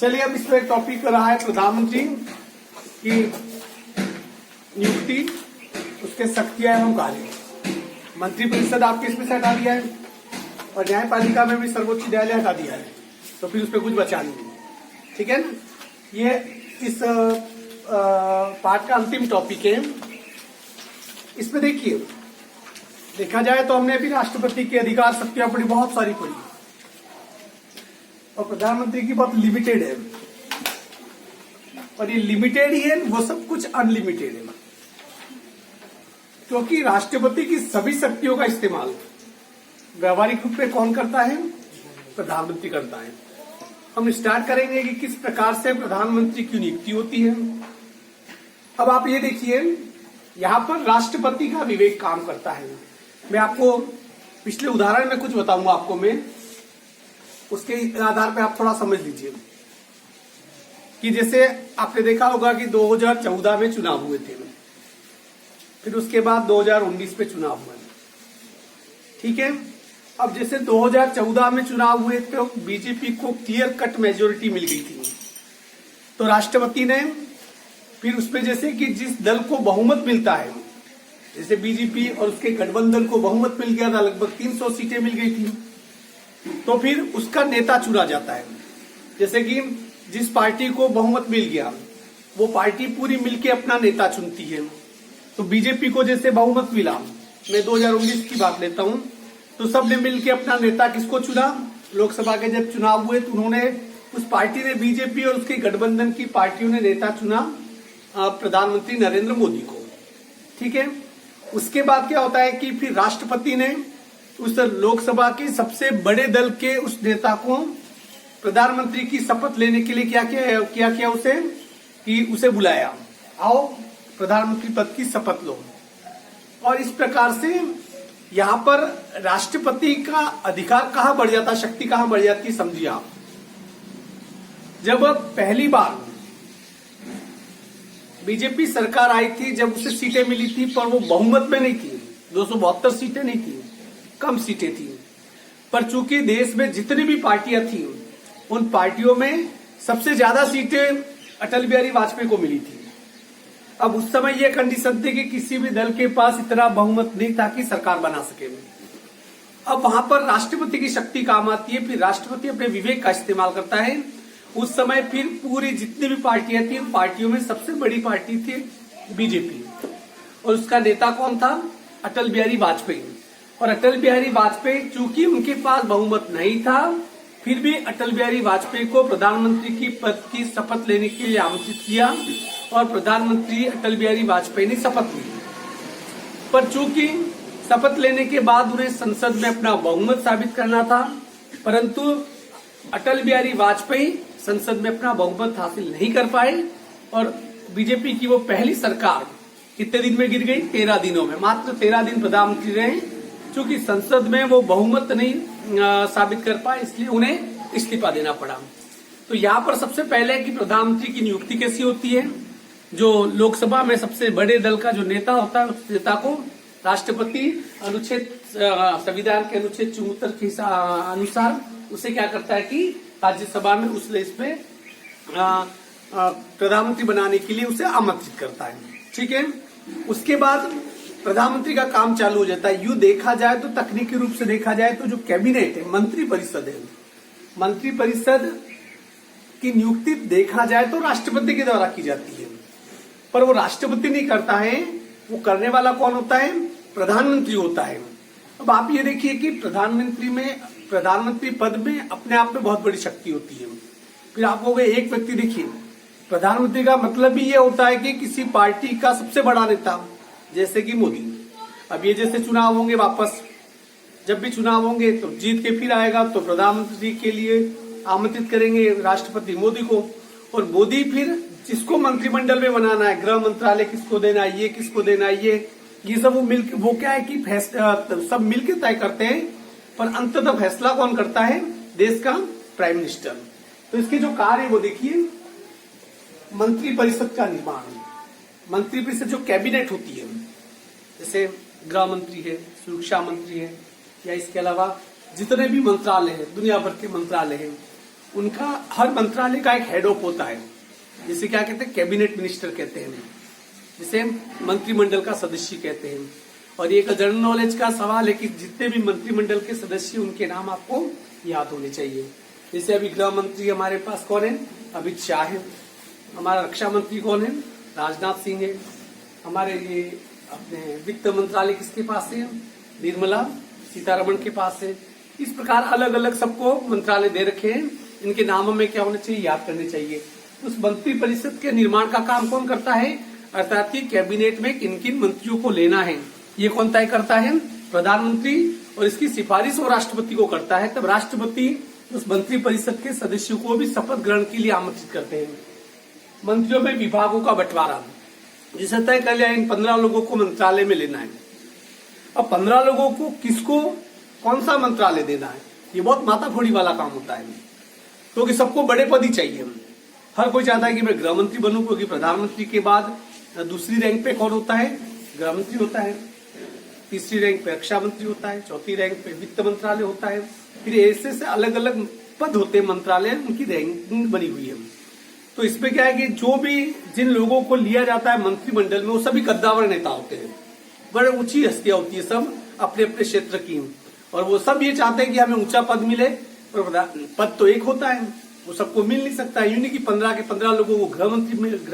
चलिए अब इस पर टॉपिक रहा है प्रधानमंत्री की नियुक्ति, उसके शक्तियां एवं कार्य। मंत्रिपरिषद आपके इसमें से हटा दिया है और न्यायपालिका में भी सर्वोच्च न्यायालय हटा दिया है, तो फिर उस पर कुछ बचा नहीं। ठीक है ना, ये इस पार्ट का अंतिम टॉपिक है। इसमें देखिए, देखा जाए तो हमने अभी राष्ट्रपति की अधिकार शक्तियां पढ़ी, बहुत सारी पढ़ी, और प्रधानमंत्री की बहुत लिमिटेड है। और ये लिमिटेड ही है, वो सब कुछ अनलिमिटेड है, क्योंकि राष्ट्रपति की सभी शक्तियों का इस्तेमाल व्यवहारिक रूप में कौन करता है? प्रधानमंत्री करता है। हम स्टार्ट करेंगे कि किस प्रकार से प्रधानमंत्री की नियुक्ति होती है। अब आप ये देखिए, यहां पर राष्ट्रपति का विवेक काम करता है। मैं आपको पिछले उदाहरण में कुछ बताऊंगा आपको मैं, उसके आधार पर आप थोड़ा समझ लीजिए कि जैसे आपने देखा होगा कि 2014 में चुनाव हुए थे, फिर उसके बाद 2019 में चुनाव हुए। ठीक है, अब जैसे 2014 में चुनाव हुए तो बीजेपी को क्लियर कट मेजोरिटी मिल गई थी, तो राष्ट्रपति ने फिर उसमें जैसे कि जिस दल को बहुमत मिलता है, जैसे बीजेपी और उसके गठबंधन को बहुमत मिल गया था, लगभग 300 सीटें मिल गई थी, तो फिर उसका नेता चुना जाता है। जैसे कि जिस पार्टी को बहुमत मिल गया वो पार्टी पूरी मिलके अपना नेता चुनती है। तो बीजेपी को जैसे बहुमत मिला, मैं 2019 की बात लेता हूं, तो सबने मिलके अपना नेता किसको चुना? लोकसभा के जब चुनाव हुए तो उन्होंने, उस पार्टी ने, बीजेपी और उसके गठबंधन की पार्टियों ने नेता चुना प्रधानमंत्री नरेंद्र मोदी को। ठीक है, उसके बाद क्या होता है कि फिर राष्ट्रपति ने उस लोकसभा के सबसे बड़े दल के उस नेता को प्रधानमंत्री की शपथ लेने के लिए क्या किया उसे, कि उसे बुलाया, आओ प्रधानमंत्री पद की शपथ लो। और इस प्रकार से यहां पर राष्ट्रपति का अधिकार कहां बढ़ जाता, शक्ति कहां बढ़ जाती, समझिए आप। जब पहली बार बीजेपी सरकार आई थी, जब उसे सीटें मिली थी, पर वो बहुमत में नहीं थी, 272 सीटें नहीं थी, कम सीटें थी। पर चूंकि देश में जितनी भी पार्टियां थी, उन पार्टियों में सबसे ज्यादा सीटें अटल बिहारी वाजपेयी को मिली थी। अब उस समय यह कंडीशन थी कि किसी भी दल के पास इतना बहुमत नहीं था कि सरकार बना सके। अब वहां पर राष्ट्रपति की शक्ति काम आती है। फिर राष्ट्रपति अपने विवेक का इस्तेमाल करता है। उस समय फिर पूरी जितनी भी पार्टियां थी, उन पार्टियों में सबसे बड़ी पार्टी थी बीजेपी, और उसका नेता कौन था? अटल बिहारी वाजपेयी। और अटल बिहारी वाजपेयी, चूंकि उनके पास बहुमत नहीं था, फिर भी अटल बिहारी वाजपेयी को प्रधानमंत्री की पद की शपथ लेने के लिए आमंत्रित किया, और प्रधानमंत्री अटल बिहारी वाजपेयी ने शपथ ली। पर चूंकि शपथ लेने के बाद उन्हें संसद में अपना बहुमत साबित करना था, परंतु अटल बिहारी वाजपेयी संसद में अपना बहुमत हासिल नहीं कर पाए, और बीजेपी की वो पहली सरकार कितने दिन में गिर गई? 13 दिनों में। मात्र 13 दिन प्रधानमंत्री रहे। चूंकि संसद में वो बहुमत नहीं साबित कर पाए, इसलिए उन्हें इस्तीफा देना पड़ा। तो यहाँ पर सबसे पहले कि प्रधानमंत्री की नियुक्ति कैसी होती है? जो लोकसभा में सबसे बड़े दल का जो नेता होता है, उस नेता को राष्ट्रपति अनुच्छेद, संविधान के अनुच्छेद 74 के अनुसार उसे क्या करता है कि राज्यसभा में उस लिस्ट में प्रधानमंत्री बनाने के लिए उसे आमंत्रित करता है। ठीक है, उसके बाद प्रधानमंत्री का काम चालू हो जाता है। यूं देखा जाए तो, तकनीकी रूप से देखा जाए तो, जो कैबिनेट है, मंत्रिपरिषद है, मंत्रिपरिषद की नियुक्ति देखा जाए तो राष्ट्रपति के द्वारा की जाती है, पर वो राष्ट्रपति नहीं करता है। वो करने वाला कौन होता है? प्रधानमंत्री होता है। अब आप ये देखिए कि प्रधानमंत्री पद में अपने आप में बहुत बड़ी शक्ति होती है। फिर आप लोग एक व्यक्ति देखिए, प्रधानमंत्री का मतलब ही ये होता है कि किसी पार्टी का सबसे बड़ा नेता, जैसे कि मोदी। अब ये जैसे चुनाव होंगे, वापस जब भी चुनाव होंगे तो जीत के फिर आएगा, तो प्रधानमंत्री के लिए आमंत्रित करेंगे राष्ट्रपति मोदी को, और मोदी फिर जिसको मंत्रिमंडल में बनाना है, गृह मंत्रालय किसको देना है, ये किसको देना है, ये सब वो क्या है कि सब मिलकर तय करते हैं, पर अंततः फैसला कौन करता है? देश का प्राइम मिनिस्टर। तो इसके जो कार्य वो देखिए, मंत्रिपरिषद का निर्माण, मंत्रिपरिषद जो कैबिनेट होती है, जैसे गृह मंत्री है, सुरक्षा मंत्री है, या इसके अलावा जितने भी मंत्रालय हैं, दुनिया भर के मंत्रालय हैं, उनका हर मंत्रालय का एक हेड ऑफ होता है, जिसे क्या कहते हैं, कैबिनेट मिनिस्टर कहते हैं, जिसे मंत्रिमंडल का सदस्य कहते हैं। और ये एक जनरल नॉलेज का सवाल है कि जितने भी मंत्रिमंडल के सदस्य उनके नाम आपको याद होने चाहिए। जैसे अभी गृह मंत्री हमारे पास कौन है, अमित शाह है। हमारा रक्षा मंत्री कौन है, राजनाथ सिंह है। हमारे ये अपने वित्त मंत्रालय किसके पास है, निर्मला सीतारमण के पास है। इस प्रकार अलग अलग सबको मंत्रालय दे रखे हैं, इनके नामों में क्या होना चाहिए, याद करने चाहिए। उस मंत्री परिषद के निर्माण का काम कौन करता है, अर्थात कि कैबिनेट में किन किन मंत्रियों को लेना है ये कौन तय करता है, प्रधानमंत्री। और इसकी सिफारिश वो राष्ट्रपति को करता है। तब राष्ट्रपति उस मंत्री परिषद के सदस्यों को भी शपथ ग्रहण के लिए आमंत्रित करते हैं। मंत्रियों में विभागों का बंटवारा, जिसे तय कर लिया इन 15 लोगों को मंत्रालय में लेना है। अब 15 लोगों को किसको कौन सा मंत्रालय देना है, ये बहुत माथाफोड़ी वाला काम होता है, क्योंकि सबको बड़े पद ही चाहिए। हर कोई चाहता है कि मैं गृह मंत्री बनूं, क्योंकि प्रधानमंत्री के बाद दूसरी रैंक पे कौन होता है, गृह मंत्री होता है। तीसरी रैंक पे रक्षा मंत्री होता है। चौथी रैंक पे वित्त मंत्रालय होता है। फिर ऐसे से अलग अलग पद होते हैं मंत्रालय, उनकी रैंकिंग बनी हुई है। तो इसमें क्या है कि जो भी जिन लोगों को लिया जाता है मंत्रिमंडल में, वो सभी कद्दावर नेता होते हैं, बड़े ऊंची हस्तियां होती है, सब अपने अपने क्षेत्र की। और वो सब ये चाहते हैं कि हमें ऊंचा पद मिले, और पद तो एक होता है, वो सबको मिल नहीं सकता है। यूं नहीं कि 15 के 15 लोगों को गृह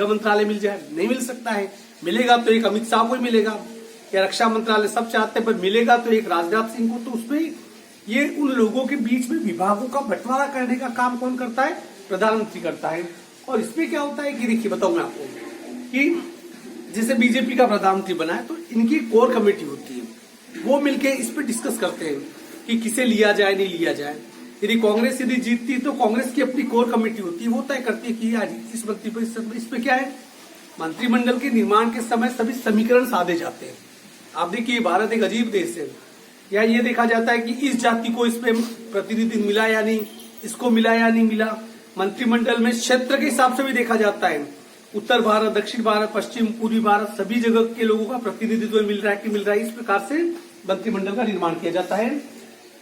मंत्रालय मिल जाए, नहीं मिल सकता है। मिलेगा तो एक अमित शाह को ही मिलेगा, या रक्षा मंत्रालय सब चाहते हैं, पर मिलेगा तो एक राजनाथ सिंह को। तो उसमें ये उन लोगों के बीच में विभागों का बंटवारा करने का काम कौन करता है, प्रधानमंत्री करता है। और इसमें क्या होता है कि देखिए बताऊं मैं आपको कि जैसे बीजेपी का प्रधानमंत्री बना है, तो इनकी कोर कमेटी होती है, वो मिलके इस पे डिस्कस करते हैं कि किसे लिया जाए नहीं लिया जाए। यदि कांग्रेस यदि जीतती तो कांग्रेस की अपनी कोर कमेटी होती है, वो तय करती है कि आज इस मंत्री परिषद में। इसमें क्या है, मंत्रिमंडल के निर्माण के समय सभी समीकरण साधे जाते हैं। आप देखिए भारत एक अजीब देश है, या ये देखा जाता है कि इस जाति को इसमें प्रतिनिधि मिला या नहीं, इसको मिला या नहीं मिला। मंत्रिमंडल में क्षेत्र के हिसाब से भी देखा जाता है, उत्तर भारत, दक्षिण भारत, पश्चिम, पूर्वी भारत, सभी जगह के लोगों का प्रतिनिधित्व मिल रहा है कि मिल रहा है। इस प्रकार से मंत्रिमंडल का निर्माण किया जाता है।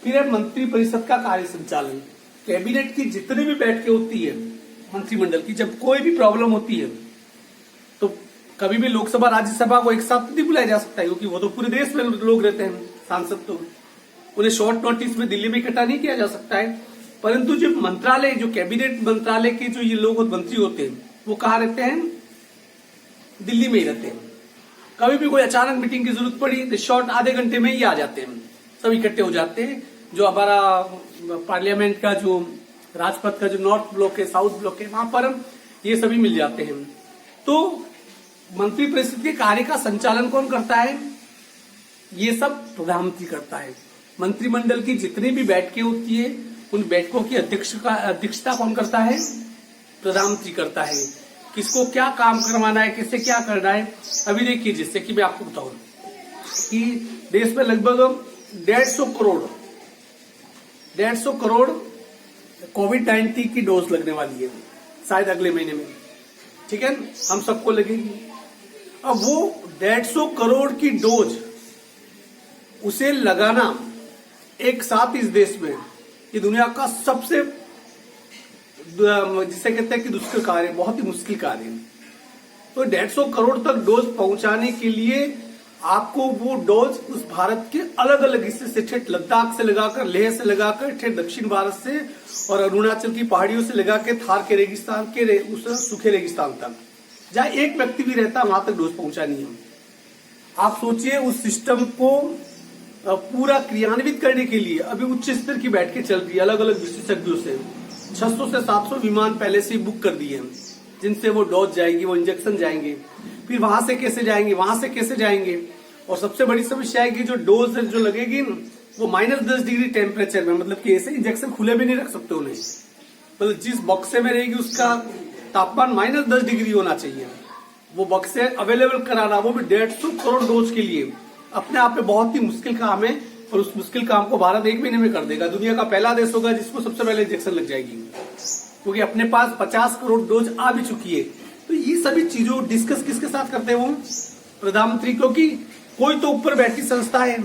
फिर है मंत्री परिषद का कार्य संचालन। कैबिनेट की जितनी भी बैठकें होती है मंत्रिमंडल की, जब कोई भी प्रॉब्लम होती है तो कभी भी लोकसभा राज्यसभा को एक साथ नहीं बुलाया जा सकता है, क्योंकि वो तो पूरे देश में लोग रहते हैं सांसद, तो उन्हें शॉर्ट नोटिस में दिल्ली में इकट्ठा नहीं किया जा सकता है। परंतु जो मंत्रालय, जो कैबिनेट मंत्रालय के जो ये लोग मंत्री होते हैं, वो कहाँ रहते हैं, दिल्ली में ही रहते हैं। कभी भी कोई अचानक मीटिंग की जरूरत पड़ी तो शॉर्ट आधे घंटे में ही आ जाते हैं, सब इकट्ठे हो जाते हैं। जो हमारा पार्लियामेंट का जो राजपथ का जो नॉर्थ ब्लॉक है, साउथ ब्लॉक है, वहां पर ये सभी मिल जाते हैं। तो मंत्री परिषद के कार्य का संचालन कौन करता है, ये सब प्रधानमंत्री करता है। मंत्रिमंडल की जितनी भी बैठकें होती है, उन बैठकों की अध्यक्षता कौन करता है, प्रधानमंत्री करता है। किसको क्या काम करवाना है, किससे क्या करना है। अभी देखिए, जैसे कि मैं आपको बताऊं कि देश में लगभग 150 करोड़ कोविड-19 की डोज लगने वाली है, शायद अगले महीने में, ठीक है, हम सबको लगेगी। अब वो 150 करोड़ की डोज उसे लगाना एक साथ इस देश में, ये दुनिया का सबसे, जिसे कहते हैं कि दुष्कर कार्य, बहुत ही मुश्किल कार्य है। तो 150 करोड़ तक डोज पहुंचाने के लिए आपको वो डोज उस भारत के अलग अलग हिस्से से, ठेठ लद्दाख से लगाकर, लेह से लगाकर, ठेठ दक्षिण भारत से और अरुणाचल की पहाड़ियों से लगाकर थार के रेगिस्तान के उस सूखे रेगिस्तान तक, जहां एक व्यक्ति भी रहता वहां तक डोज पहुंचानी है। आप सोचिए, उस सिस्टम को पूरा क्रियान्वित करने के लिए अभी उच्च स्तर की बैठकें चल रही है अलग अलग विशेषज्ञों से। 600 से 700 विमान पहले से बुक कर दिए हैं, जिनसे वो डोज जाएगी, वो इंजेक्शन जाएंगे। फिर वहां से कैसे जाएंगे, वहां से कैसे जाएंगे। और सबसे बड़ी समस्या है कि जो डोज जो लगेगी वो -10 डिग्री टेम्परेचर में, मतलब कि ऐसे इंजेक्शन खुले भी नहीं रख सकते उन्हें, मतलब जिस बक्से में रहेगी उसका तापमान -10 डिग्री होना चाहिए। वो बक्से अवेलेबल कराना, वो भी 150 करोड़ डोज के लिए, अपने आप में बहुत ही मुश्किल काम है। और उस मुश्किल काम को भारत 1 महीने में कर देगा। दुनिया का पहला देश होगा जिसको सबसे पहले इंजेक्शन लग जाएगी, क्योंकि अपने पास 50 करोड़ डोज आ भी चुकी है। तो ये सभी चीजों डिस्कस किसके साथ करते हैं, वो प्रधानमंत्री, क्योंकि कोई तो ऊपर बैठी संस्था है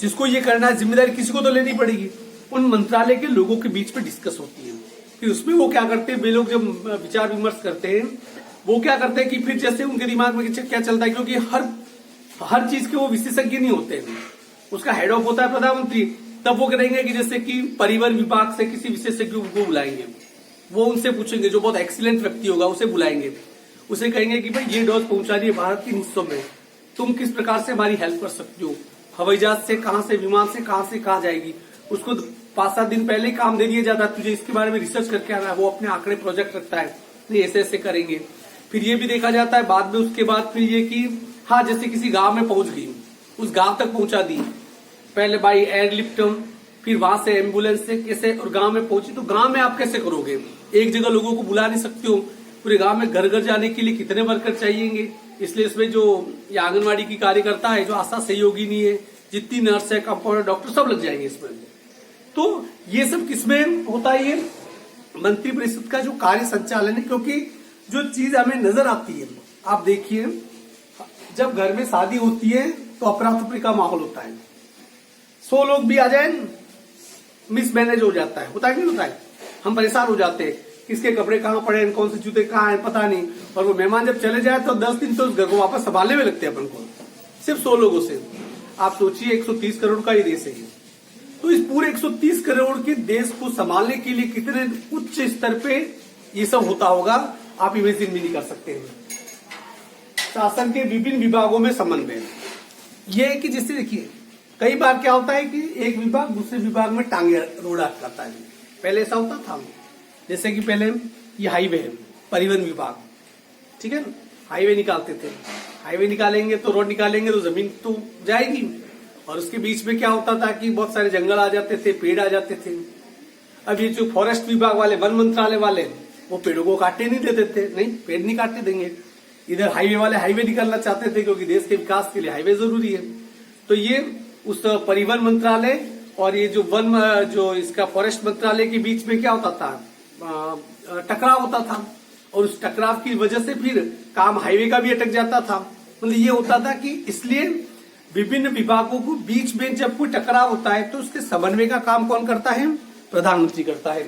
जिसको ये करना है, जिम्मेदारी किसी को तो लेनी पड़ेगी। उन मंत्रालय के लोगों के बीच में डिस्कस होती है। फिर उसमें वो क्या करते हैं, वे लोग जब विचार विमर्श करते हैं वो क्या करते हैं कि फिर जैसे उनके दिमाग में क्या चलता है, क्योंकि हर चीज के वो विशेषज्ञ नहीं होते हैं, उसका हेड ऑफ होता है प्रधानमंत्री। तब वो करेंगे कि जैसे कि परिवहन विभाग से किसी विशेषज्ञ को बुलाएंगे, वो उनसे पूछेंगे, जो बहुत एक्सीलेंट व्यक्ति होगा उसे बुलाएंगे, उसे कहेंगे कि भाई ये डोज पहुंचा रही है भारत के हिस्सों में, तुम किस प्रकार से हमारी हेल्प कर सकते हो, हवाई जहाज से कहां से, विमान से कहां जाएगी। उसको 5-7 दिन पहले ही काम दे दिया जाता है, तुझे इसके बारे में रिसर्च करके आना है, वो अपने आंकड़े प्रोजेक्ट रखता है, नहीं ऐसे ऐसे करेंगे। फिर ये भी देखा जाता है बाद में, उसके बाद फिर ये कि हाँ जैसे किसी गांव में पहुंच गई, उस गांव तक पहुंचा दी, पहले बाई एयरलिफ्ट, फिर वहां से एम्बुलेंस से कैसे, और गांव में पहुंची, तो गांव में आप कैसे करोगे, एक जगह लोगों को बुला नहीं सकते हो, पूरे गांव में घर घर जाने के लिए कितने वर्कर चाहिएंगे। इसलिए इसमें जो ये आंगनबाड़ी की कार्यकर्ता है, जो आशा सहयोगी नहीं है, जितनी नर्स है, कंपाउंडर, डॉक्टर सब लग जाएंगे इसमें। तो ये सब किसमें होता है, ये मंत्रिपरिषद का जो कार्य संचालन है। क्योंकि जो चीज हमें नजर आती है, आप देखिए जब घर में शादी होती है तो अफरा तफरी का माहौल होता है, 100 लोग भी आ जाए मिसमैनेज हो जाता है, होता है कि नहीं होता है, हम परेशान हो जाते हैं, किसके कपड़े कहाँ पड़े हैं, कौन से जूते कहाँ हैं पता नहीं, और वो मेहमान जब चले जाए तो 10 दिन तो उस घर को वापस संभालने में लगते हैं अपन को, सिर्फ 100 लोगों से। आप सोचिए 130 करोड़ का ये देश है, तो इस पूरे 130 करोड़ के देश को संभालने के लिए कितने उच्च स्तर पे ये सब होता होगा, आप इमेजिन भी नहीं कर सकते हैं। शासन के विभिन्न विभागों में समन्वय, ये है कि जिससे देखिए कई बार क्या होता है कि एक विभाग दूसरे विभाग में टांगे रोड़ा करता है। पहले ऐसा होता था, जैसे कि पहले ये हाईवे है, परिवहन विभाग, ठीक है, हाईवे निकालते थे, हाईवे निकालेंगे तो रोड निकालेंगे तो जमीन तो जाएगी, और उसके बीच में क्या होता था कि बहुत सारे जंगल आ जाते थे, पेड़ आ जाते थे। अब ये जो फॉरेस्ट विभाग वाले, वन मंत्रालय वाले, वो पेड़ों को काटने नहीं देते थे, नहीं पेड़ नहीं काटने देंगे। इधर हाईवे वाले हाईवे निकालना चाहते थे, क्योंकि देश के विकास के लिए हाईवे जरूरी है। तो ये उस परिवहन मंत्रालय और ये जो इसका फॉरेस्ट मंत्रालय के बीच में क्या होता था, टकराव होता था, और उस टकराव की वजह से फिर काम हाईवे का भी अटक जाता था। मतलब ये होता था कि इसलिए विभिन्न विभागों को बीच में जब कोई टकराव होता है तो उसके समन्वय का काम कौन करता है, प्रधानमंत्री करता है।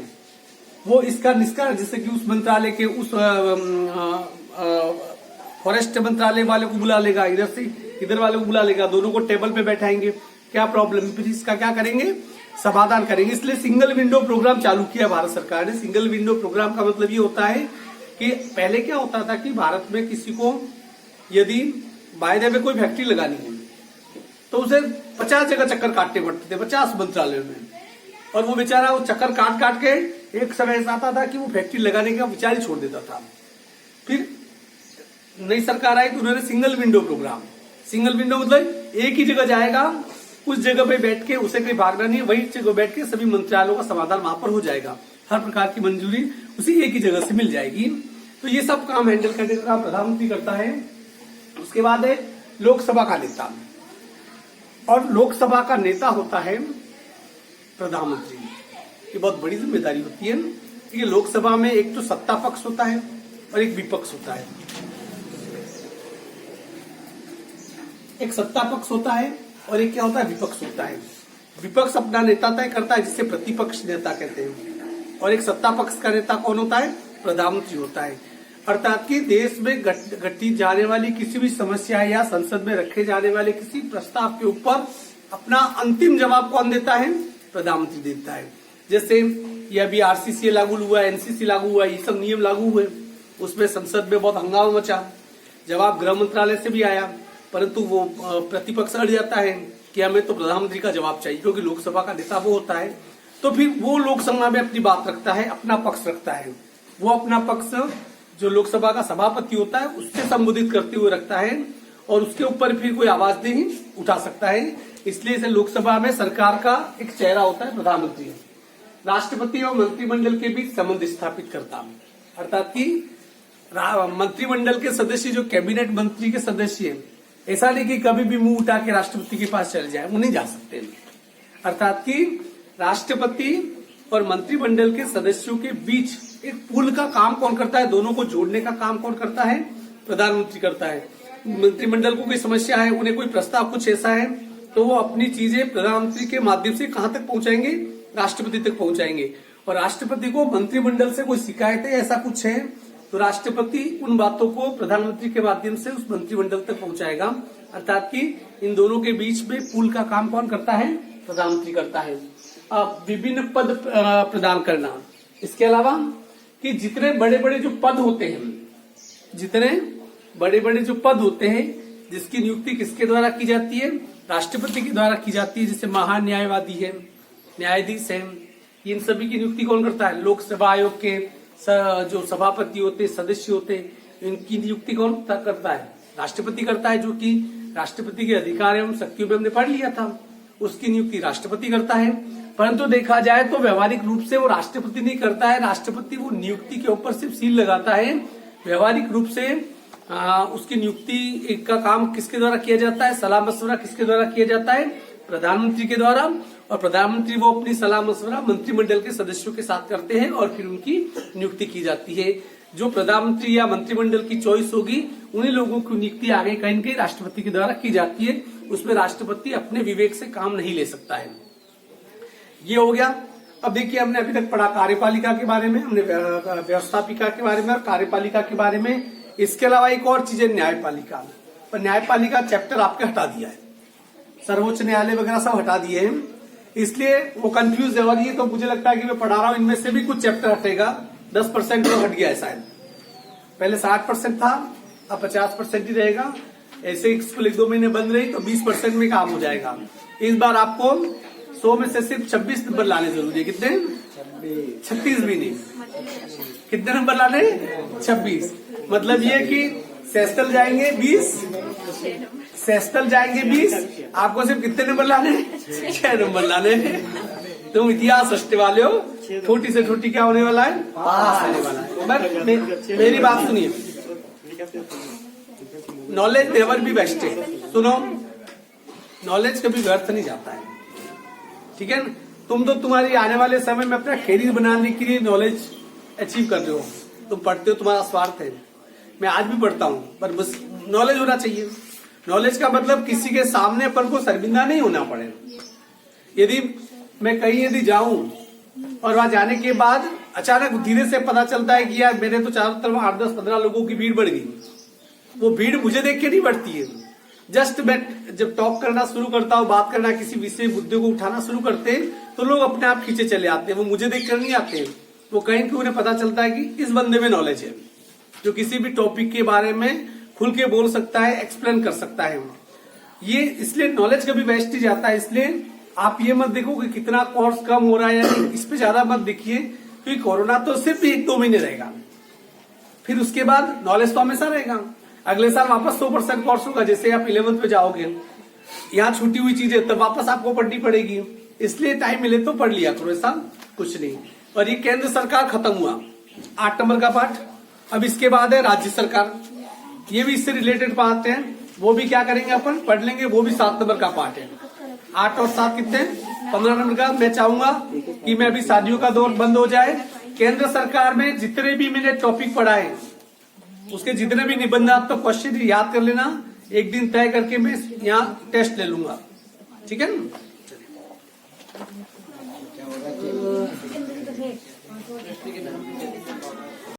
वो इसका निष्कर्ष, जैसे कि उस मंत्रालय के उस फॉरेस्ट मंत्रालय वाले को बुला लेगा, इधर से इधर वाले को बुला लेगा, दोनों को टेबल पे बैठाएंगे, क्या प्रॉब्लम, फिर इसका क्या करेंगे, समाधान करेंगे। इसलिए सिंगल विंडो प्रोग्राम चालू किया भारत सरकार ने। सिंगल विंडो प्रोग्राम का मतलब ये होता है कि पहले क्या होता था कि भारत में किसी को यदि वायदे में कोई फैक्ट्री लगानी है तो उसे 50 जगह चक्कर काटने पड़ते थे, 50 मंत्रालयों में, और वो बेचारा वो चक्कर काट काट के एक समय ऐसा आता था कि वो फैक्ट्री लगाने का विचार ही छोड़ देता था। फिर नई सरकार आई तो उन्होंने single window program, single window मतलब एक ही जगह जाएगा, उस जगह पे बैठ के उसे कहीं भागना नहीं, वही जगह बैठ के सभी मंत्रालयों का समाधान वहां पर हो जाएगा, हर प्रकार की मंजूरी उसी एक ही जगह से मिल जाएगी। तो ये सब काम हैंडल करने का काम प्रधानमंत्री करता है। उसके बाद है लोकसभा का नेता, और लोकसभा का नेता होता है प्रधानमंत्री। ये बहुत बड़ी जिम्मेदारी होती है कि लोकसभा में एक तो सत्ता पक्ष होता है और एक विपक्ष होता है। एक सत्ता पक्ष होता है और एक क्या होता है, विपक्ष होता है। विपक्ष अपना नेता तय करता है, जिसे प्रतिपक्ष नेता कहते हैं, और एक सत्ता पक्ष का नेता कौन होता है, प्रधानमंत्री होता है। अर्थात कि देश में घटी जाने वाली किसी भी समस्या या संसद में रखे जाने वाले किसी प्रस्ताव के ऊपर अपना अंतिम जवाब कौन देता है, प्रधानमंत्री देता है। जैसे ये अभी आरसीसी लागू हुआ, एनसीसी लागू हुआ, ये सब नियम लागू हुए, उसमें संसद में बहुत हंगामा मचा, जवाब गृह मंत्रालय से भी आया, परंतु वो प्रतिपक्ष अड़ जाता है कि हमें तो प्रधानमंत्री का जवाब चाहिए, क्योंकि लोकसभा का नेता वो होता है। तो फिर वो लोकसभा में अपनी बात रखता है, अपना पक्ष रखता है। वो अपना पक्ष जो लोकसभा का सभापति होता है उससे संबोधित करते हुए रखता है, और उसके ऊपर फिर कोई आवाज नहीं उठा सकता है। इसलिए इसे लोकसभा में सरकार का एक चेहरा होता है प्रधानमंत्री। राष्ट्रपति और मंत्रिमंडल के बीच संबंध स्थापित करता है, अर्थात कि मंत्रिमंडल के सदस्य जो कैबिनेट मंत्री के सदस्य हैं, ऐसा नहीं कि कभी भी मुंह उठा के राष्ट्रपति के पास चले जाए, वो नहीं जा सकते। अर्थात कि राष्ट्रपति और मंत्रिमंडल के सदस्यों के बीच एक पुल का काम कौन करता है, दोनों को जोड़ने का काम कौन करता है, प्रधानमंत्री करता है। मंत्रिमंडल को कोई समस्या है, उन्हें कोई प्रस्ताव कुछ ऐसा है, तो वो अपनी चीजें प्रधानमंत्री के माध्यम से कहां तक पहुंचाएंगे, राष्ट्रपति तक पहुंचाएंगे। और राष्ट्रपति को मंत्रिमंडल से कोई शिकायत है ऐसा कुछ है तो राष्ट्रपति उन बातों को प्रधानमंत्री के माध्यम से उस मंत्रिमंडल तक पहुंचाएगा। अर्थात कि इन दोनों के बीच में पुल का काम कौन करता है? प्रधानमंत्री करता है। अब विभिन्न पद प्रदान करना, इसके अलावा कि जितने बड़े बड़े जो पद होते हैं, जितने बड़े बड़े जो पद होते हैं जिसकी नियुक्ति किसके द्वारा की जाती है? राष्ट्रपति के द्वारा की जाती है। जैसे महान्यायवादी है, न्यायाधीश है, इन सभी की नियुक्ति कौन करता है? लोकसभा आयोग के जो सभापति होते, सदस्य होते, इनकी नियुक्ति कौन करता है? राष्ट्रपति करता है, जो कि राष्ट्रपति के अधिकार एवं शक्तियों पे हमने पढ़ लिया था। उसकी नियुक्ति राष्ट्रपति करता है। परंतु देखा जाए तो व्यवहारिक रूप से वो राष्ट्रपति नहीं करता है। राष्ट्रपति वो नियुक्ति के ऊपर सिर्फ सील लगाता है। व्यवहारिक रूप से उसकी नियुक्ति का काम किसके द्वारा किया जाता है? सलाह मशवरा किसके द्वारा किया जाता है? प्रधानमंत्री के द्वारा। और प्रधानमंत्री वो अपनी सलाह मशवरा मंत्रिमंडल के सदस्यों के साथ करते हैं और फिर उनकी नियुक्ति की जाती है। जो प्रधानमंत्री या मंत्रिमंडल की चॉइस होगी उन्हीं लोगों की नियुक्ति आगे कहीं न कहीं राष्ट्रपति के द्वारा की जाती है। उसमें राष्ट्रपति अपने विवेक से काम नहीं ले सकता है। ये हो गया। अब देखिए, हमने अभी तक पढ़ा कार्यपालिका के बारे में, हमने व्यवस्थापिका के बारे में और कार्यपालिका के बारे में। इसके अलावा एक और चीज है न्यायपालिका। पर न्यायपालिका चैप्टर आपके हटा दिया है, सर्वोच्च न्यायालय वगैरह सब हटा दिए हैं, इसलिए वो कंफ्यूज है। और ये तो मुझे लगता है कि मैं पढ़ा रहा हूं, इनमें से भी कुछ चैप्टर हटेगा। 10% तो हट गया है शायद। पहले 60% था, अब 50% ही रहेगा। ऐसे स्कूल 1-2 महीने बंद रही तो 20% में काम हो जाएगा। इस बार आपको 100 में से सिर्फ 26 नंबर लाने जरूरी है। कितने? 36 भी नहीं। कितने नंबर लाने? 26। मतलब ये कि सेस्टल जाएंगे 20, सेस्टल जाएंगे 20, आपको सिर्फ कितने नंबर लाने? 6 नंबर लाने। तुम इतिहास रचने वाले हो। छोटी से छोटी क्या होने वाला है? पास आने वाला है। बट मेरी बात सुनिए, नॉलेज नेवर बी वेस्टेड। सुनो, नॉलेज कभी व्यर्थ नहीं जाता है, ठीक है ना? तुम तो तुम्हारी आने वाले समय में अपना कैरियर बनाने के लिए नॉलेज अचीव कर रहे हो, तुम पढ़ते हो, तुम्हारा स्वार्थ है। मैं आज भी पढ़ता हूँ, पर बस नॉलेज होना चाहिए। नॉलेज का मतलब किसी के सामने अपन को शर्मिंदा नहीं होना पड़े। यदि मैं कहीं यदि जाऊं और वहां जाने के बाद अचानक धीरे से पता चलता है कि यार मेरे तो चारों तरफ 8, 10, 15 लोगों की भीड़ बढ़ गई, वो भीड़ मुझे देख के नहीं बढ़ती है। जस्ट मैं जब टॉक करना शुरू करता हूँ, बात करना, किसी विषय मुद्दे को उठाना शुरू करते हैं तो लोग अपने आप खींचे चले आते हैं। वो मुझे देख कर नहीं आते हैं, वो कहीं कि उन्हें पता चलता है कि इस बंदे में नॉलेज है, जो किसी भी टॉपिक के बारे में खुल के बोल सकता है, एक्सप्लेन कर सकता है। ये इसलिए नॉलेज कभी वेस्ट ही जाता है। इसलिए आप ये मत देखो कि कितना कोर्स कम हो रहा है, या इस पे ज्यादा मत देखिए, क्योंकि कोरोना तो सिर्फ 1-2 महीने रहेगा, फिर उसके बाद नॉलेज तो हमेशा रहेगा। अगले साल वापस 100% कोर्स होगा। जैसे आप 11th पे जाओगे, यहाँ छूटी हुई चीजें तब वापस आपको पढ़नी पड़ेगी। इसलिए टाइम मिले तो पढ़ लिया करो, ऐसा कुछ नहीं। और ये केंद्र सरकार खत्म हुआ, 8 नंबर का पाठ। अब इसके बाद है राज्य सरकार, ये भी इससे रिलेटेड पार्ट है, वो भी क्या करेंगे अपन पढ़ लेंगे। वो भी 7 नंबर का पार्ट है। 8 और 7 कितने? 15 नंबर का। मैं चाहूंगा कि मैं अभी शादियों का दौर बंद हो जाए। केंद्र सरकार में जितने भी मैंने टॉपिक पढ़ाए, उसके जितने भी निबंधात्मक क्वेश्चन याद कर लेना। एक दिन तय करके मैं यहाँ टेस्ट ले लूंगा, ठीक है ना?